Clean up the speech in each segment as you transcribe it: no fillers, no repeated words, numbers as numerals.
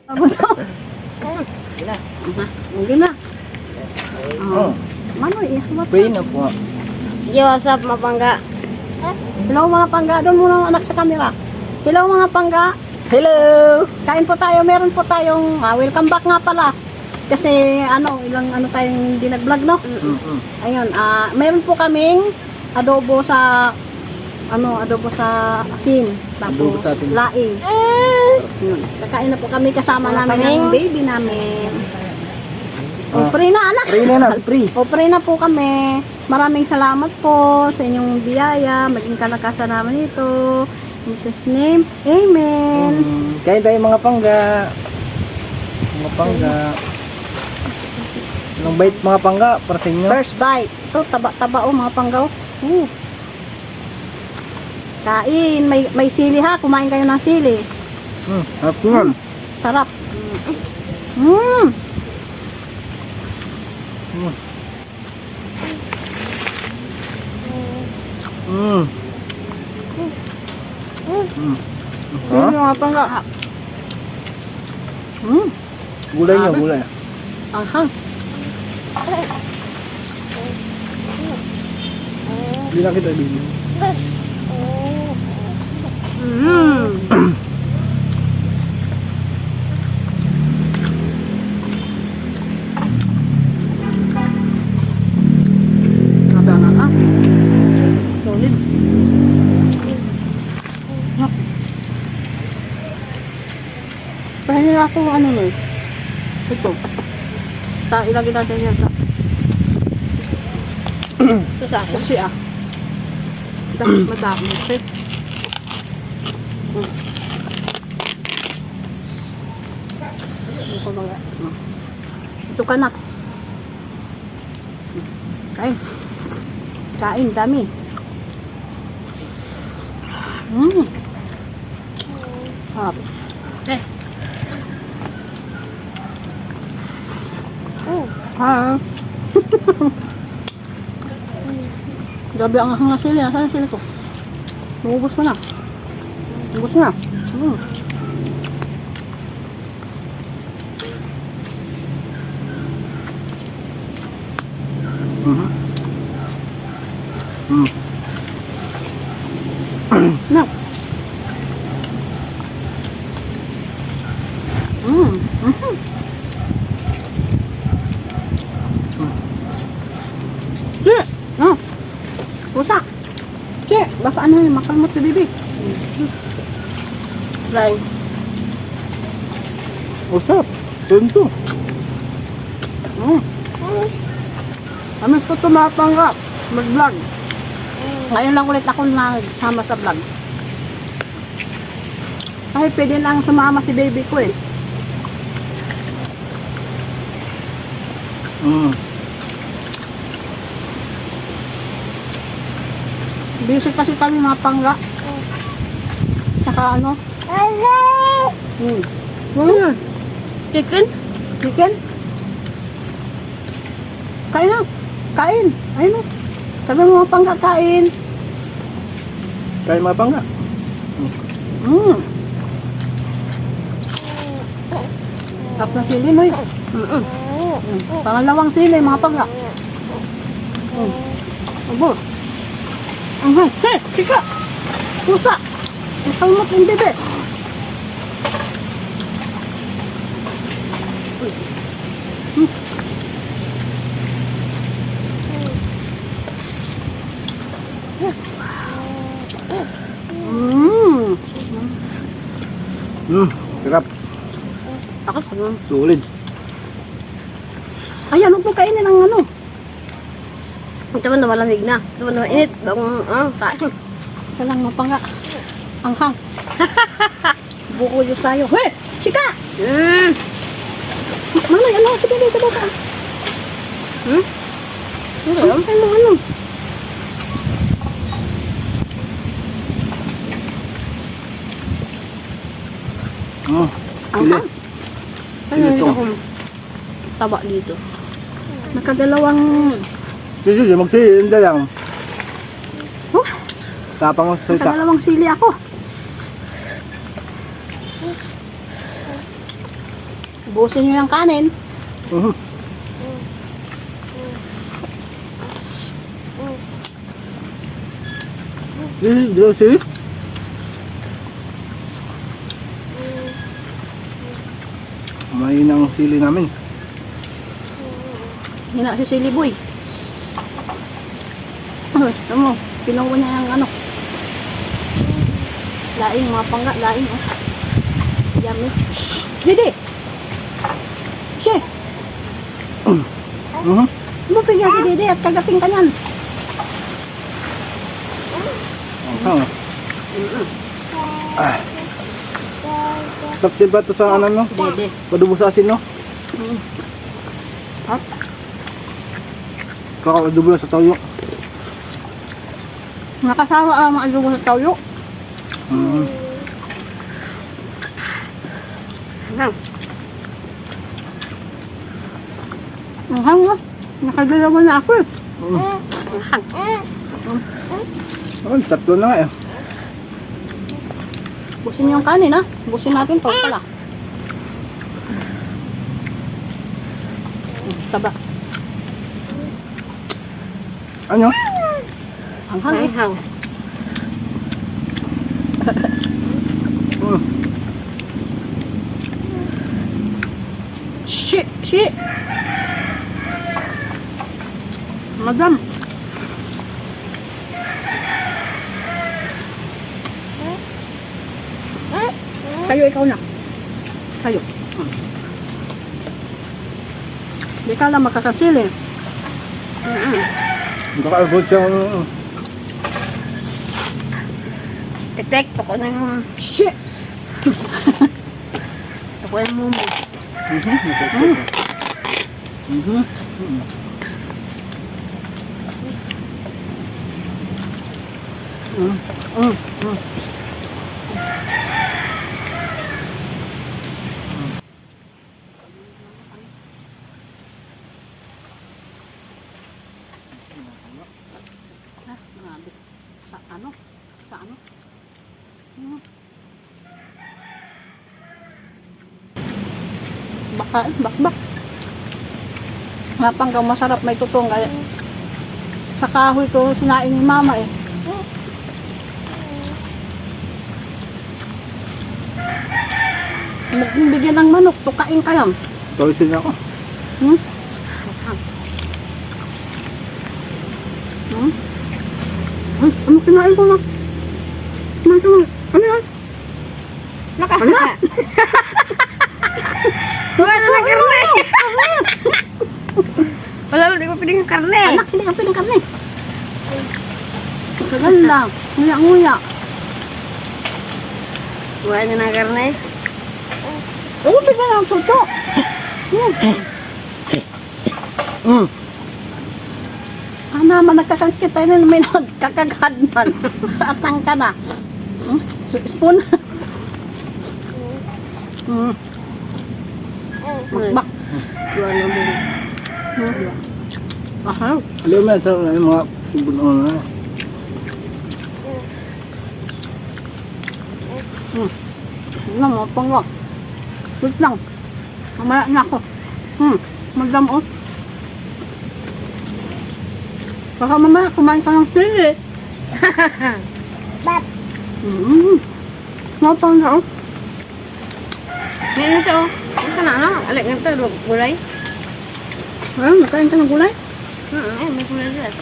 Ako to. Hindi na. Oh. Mano, what's Pray up? na po. Yo, what's up, mapangga? Hello mga pangga. Doon muna ang anak sa camera. Hello mga pangga. Hello! Kain po tayo. Meron po tayong welcome back nga pala. Kasi ilang tayong hindi nag-vlog, no? Ayun, meron po kaming adobo sa adobo sa asin. Adobo Tapos sa asin. laing. Yun. Kakain na po kami kasama namin ng baby namin. O, pray na anak. Pray na na, pray. O, pray na po kami. Maraming salamat po sa inyong biyaya. Maging kalakasan namin ito. In Jesus' name, Amen. Kain tayo mga pangga. Mga pangga. Anong bite mga pangga para sa inyo? First bite. Ito, taba-taba mga panggaw. Kain. May sili ha. Kumain kayo ng sili. Harap nga. Sarap. Mga pangga. Gulay nyo, gulay. Anghang. Hindi na kita bili. Solid. Pahinga ako ito. Ilagay natin yan sa ito sa kasi madami kasi ito ka na kain dami harap grabe ang hanga sili. Saan sili ko? Ubus mo na. Ubus na. Na. Cik, rusak. Cik, baka makalmot si bibi. Try. Usap. Tentu. Amis ko tumapanggap. Mag-vlog. Ngayon lang ulit ako nagsama sa vlog. Kahit pwede lang sumama si baby ko eh. Busy kasi kami mga pangga. Saka ano? Ano yun? Chicken? Chicken? Kain na. Kain. Ayun o. Sabi mo mga pangga kain. Kain mga pangga. Tapos na sili mo eh. Pangalawang sili mga pangga. Abo. Hey, chika! Pusa! Isalmot yung bebe. Sarap. Ako Sulit. ayan, huwag mo kainin ang ano. Ito man na malamig na. Ito man na init. Kain. Ito lang mga pangga. Anghang. Buko yung tayo. Hey! Chika! Manay, ano? Sige, dito. Ano? Anghang. Sili ito. Taba dito. Nakadalawang... Sige, magsilinda lang. Tapang ang salita. Nakadalawang sili ako. Ubusin nyo yung kanin. Mhm. Dito si. Mahina ang sili namin. Hina si Silly Boy. Ano, pinuha niya yung ano. Laing, mga pangga, laing. Oh. Yummy. Didi! She! Mhm. Bumapigyan si Didi at kagating ka niyan. Ah. Ah. Sarap din ba ito sa ano no? Didi. Padubo sa asin no? Mm. At, Kakadubo lang sa toyo. nakasawa ang mga alugo sa tayo. Mhm. Hang. Ang hanga. Nakadalawa na ako eh. Hang. Oh, tatlo na nga eh. Busin yung kanin ha. Busin natin to pala. Taba. Ano? Ang hang eh. Hang. Mhm. Shit! Shit! Madam. Kayo, ikaw na. Kayo. Hindi ka lang makakasili. Nakaabot siya. Tek, ako na yung... Shit! Ako yung mumo. Mhm. Grabe. Sa ano? Sa ano? Baka, bakbak. Mapanggang masarap may tutong kaya sa kahoy ko sinain ni mama eh. Bigyan ng manok, tukain ka lang. Toisin ako. Hmm? Hmm? Ay, ano kinain ko na? Kinain ko na. Ano yan? Wala! Wala na karne! Wala, hindi ko piling ng karne. Anak, hindi ka piling kami. Kagal lang. Nguya-nguya. Wala na ng karne. Oo, bigyan lang suso. Mm. Ah, naman, nagkakangkit tayo na may nagkakagad man. Atang ka na. Hmm? Spoon. Hmm. Bakbak. Wala na mo. Hmm. Ahal. Alam mo yan sa mga sibunon na. Ano mo, pangwa. Wait lang. Mamaya na ako. Magdamot. Baka mamaya kumain ka ng sili. Mapangga oh. Meron ito. Ano ka na, ano? Alik nga ito, gulay. Nakain ka ng gulay? Ay, may gulay dyan.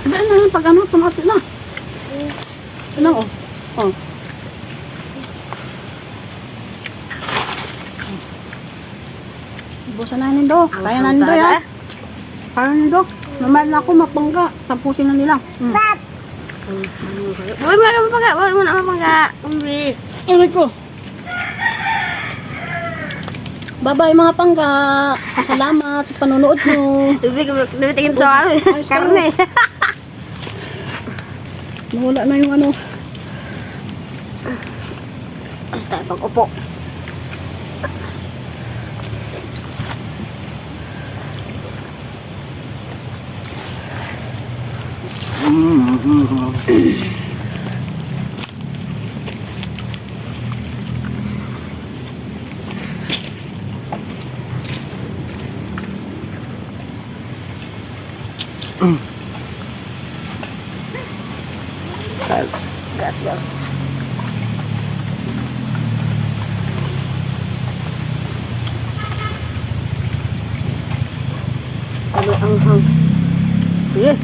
Daan na yung pag ano, tumati na. Ano oh. Oh. Busan na nindo. Kaya na nindo ya. Kaya nindo. Naman na ako mapangga. Tapusin na nila. Uy, mapangga. Uy, muna mapangga. Umbi. Aray ko. Bye-bye mga pangga. Salamat sa panonood nyo. Bibitingin sa karne. Nawala na yung ano. Basta pag-upo. Gracias. Ano ang hang? Eh.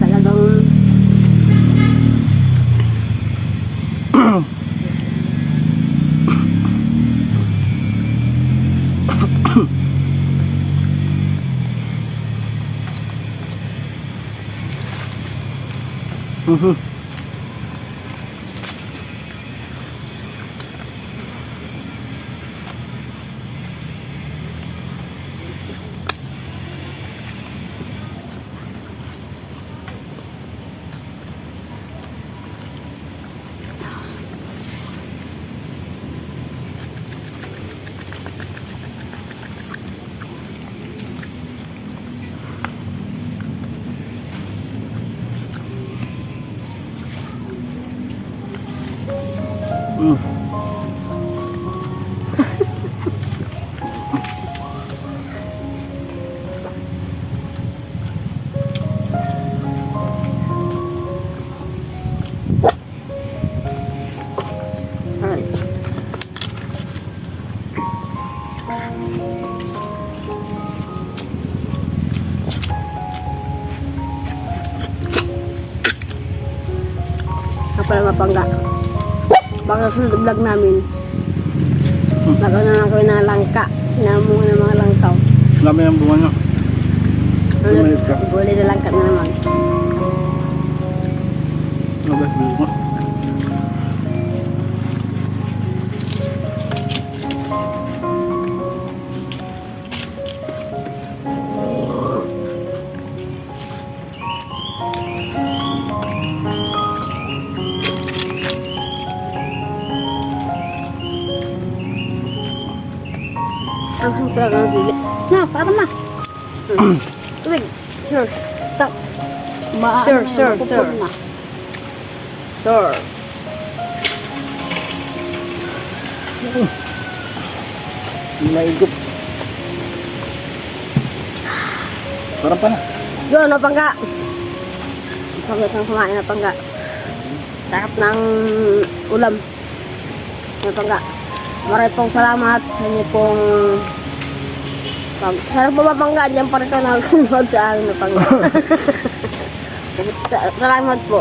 Talagang Mhm. Mm. ay. Kapal mapangga. Baka sunod vlog namin. Nagano na ako ng langka. Sinamo ng mga langkaw. Dami ang bunga niya. Bumalik ka. Boleh na langka na naman. Labas bunga. Ang hang talaga ng dili. Na, para na. Tubig. Sure. Stop. Sure, Sure. Na. Sure. Maigop. Parang pa na. Yun, napangga. Pagkat ng kumain na pangga. Sarap ng ulam. Napangga. Maraming pong salamat sa inyo pong sarap po mapangga. Diyan pa rin ka nagsunod sa akin na pangga. Salamat po.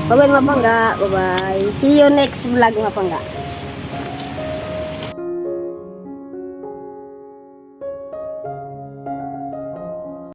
Bye-bye mapangga. Bye-bye. See you next vlog mapangga.